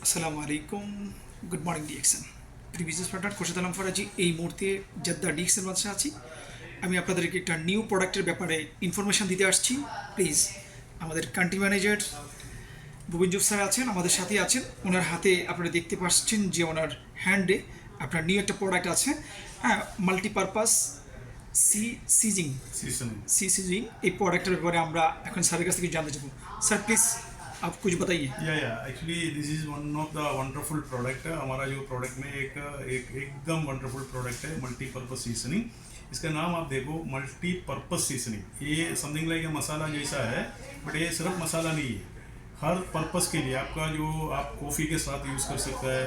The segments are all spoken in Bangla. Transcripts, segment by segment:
আসসালামু আলাইকুম, good morning DXN. Pre business partner Khorshed Alam Faraji এই মুহূর্তে জেদ্দা ডিএক্সএন বাদশা আছি। আমি আপনাদেরকে একটা নিউ প্রোডাক্টের ব্যাপারে ইনফরমেশান দিতে আসছি। প্লিজ আমাদের কান্ট্রি ম্যানেজার বুবিনজুব স্যার আছেন, আমাদের সাথে আছেন। ওনার হাতে আপনারা দেখতে পাচ্ছেন যে ওনার হ্যান্ডে আপনার নিউ একটা প্রোডাক্ট আছে। হ্যাঁ, মাল্টিপারপাস সি সিজিং सीजनिंग। सी सीजिंग এই প্রোডাক্টের ব্যাপারে আমরা এখন স্যারের কাছ থেকে জানতে চাবো। স্যার प्लीज़ आप कुछ बताइए। या actually this is one of the wonderful product है। हमारा जो प्रोडक्ट में एक एक एकदम वंडरफुल प्रोडक्ट है, मल्टीपर्पज़ सीजनिंग। इसका नाम आप देखो, मल्टीपर्पज़ सीजनिंग। ये समथिंग लाइक मसाला जैसा है, बट ये सिर्फ मसाला नहीं है। हर पर्पज़ के लिए आपका जो आप कॉफ़ी के साथ यूज़ कर सकता है,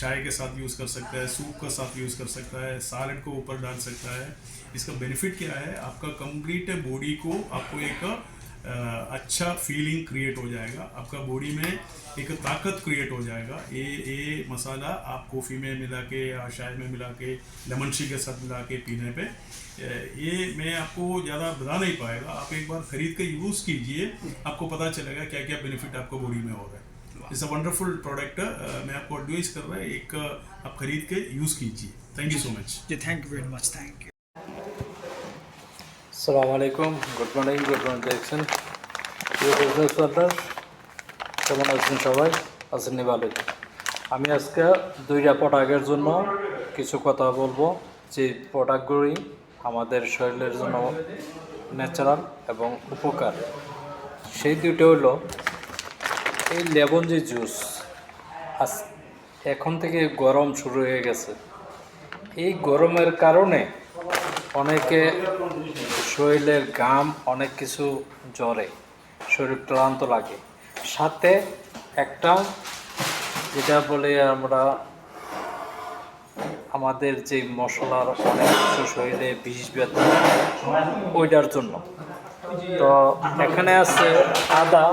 चाय के साथ यूज़ कर सकता है, सूप के साथ यूज़ कर सकता है, सैलेड को ऊपर डाल सकता है। इसका बेनिफिट क्या है, आपका कंप्लीट बॉडी को आपको एक अच्छा फीलिंग क्रिएट हो जाएगा, आपका बॉडी में एक ताकत क्रिएट हो जाएगा। ये मसाला आप कॉफ़ी में मिला के या चाय में मिला के, लेमन टी के साथ मिला के पीने पे, ये मैं आपको ज़्यादा बता नहीं पाएगा। आप एक बार ख़रीद के यूज़ कीजिए, आपको पता चलेगा क्या क्या बेनिफिट आपको बॉडी में हो रहा है। It's a wonderful product. मैं आपको एडवाइस कर रहा है, एक आप खरीद के यूज़ कीजिए। थैंक यू सो मच जी, thank you very much, thank you. আসসালামু আলাইকুম, গুড মর্নিং দেখছেন প্রিয় বিজনেস পার্টনার, কেমন আছেন সবাই? আছেন নি ভালোই? আমি আজকে দুইটা প্রোডাক্টের জন্য কিছু কথা বলবো, যে প্রোডাক্টগুলি আমাদের শরীরের জন্য ন্যাচারাল এবং উপকার। সেই দুটো হলো এই লেমন যে জুস। আজ এখন থেকে গরম শুরু হয়ে গেছে। এই গরমের কারণে অনেকে শরীরের ঘাম অনেক কিছু জ্বরে, শরীর ক্লান্ত লাগে। সাথে একটা যেটা বলে আমরা আমাদের যে মশলার অনেক কিছু শরীরে বিষ ব্যথা, ওইটার জন্য। তো এখানে আছে আদা,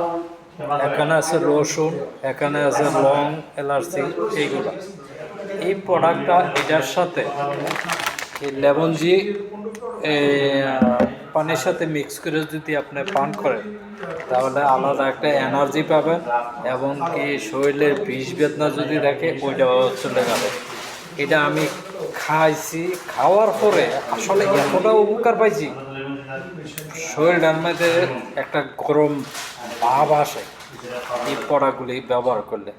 এখানে আছে রসুন, এখানে আছে লং, এলাচি, এইগুলো। এই প্রোডাক্টটা এটার সাথে এই লেমন জি পানির সাথে মিক্স করে যদি আপনি পান করেন, তাহলে আলাদা একটা এনার্জি পাবেন, এবং কি শরীরের বিষ বেদনা যদি দেখে ওইটাও চলে যাবে। এটা আমি খাইছি, খাওয়ার পরে আসলে এতটা উপকার পাইছি, শরীরটার মধ্যে একটা গরম ভাব আসে এই প্রোডাক্টগুলি ব্যবহার করলে।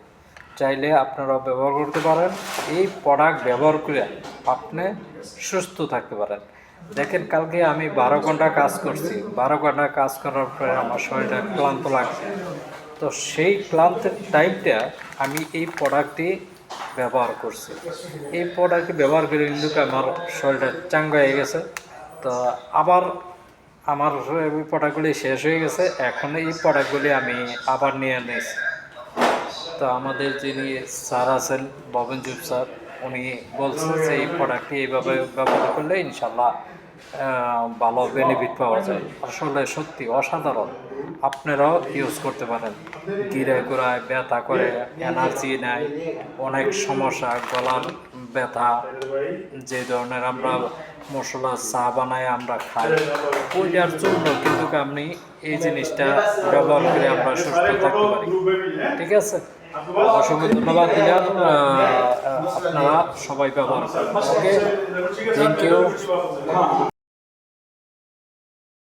চাইলে আপনারাও ব্যবহার করতে পারেন। এই প্রোডাক্ট ব্যবহার করে আপনি সুস্থ থাকতে পারেন। দেখেন, কালকে আমি 12 ঘন্টা কাজ করছি। 12 ঘন্টা কাজ করার পরে আমার শরীরটা ক্লান্ত লাগছে। তো সেই ক্লান্তের টাইমটা আমি এই প্রোডাক্টটি ব্যবহার করছি। এই প্রোডাক্টটি ব্যবহার করে কিন্তু আমার শরীরটা চাঙ্গা হয়ে গেছে। তো আবার আমার এই প্রোডাক্টগুলি শেষ হয়ে গেছে, এখন এই প্রোডাক্টগুলি আমি আবার নিয়ে নিয়েছি। তো আমাদের যিনি স্যার আছেন, বুবিনজুব স্যার, উনি বলছেন যে এই প্রোডাক্টটি এইভাবে ব্যবহার করলে ইনশাল্লাহ ভালো বেনিফিট পাওয়া যায়। আসলে সত্যি অসাধারণ, আপনারাও ইউজ করতে পারেন। গিরে গোড়ায় ব্যথা করে, এনার্জি নেয়, অনেক সমস্যা, গলার ব্যথা, যে ধরনের আমরা মশলা চা বানায় আমরা খাই, ওইটার জন্য কিন্তু আপনি এই জিনিসটা ব্যবহার করে আমরা সুস্থ থাকতে পারি। ঠিক আছে, অসংখ্য ধন্যবাদ দিলাম। আপনারা সবাই ব্যবহার করেন। ওকে, থ্যাংক ইউ।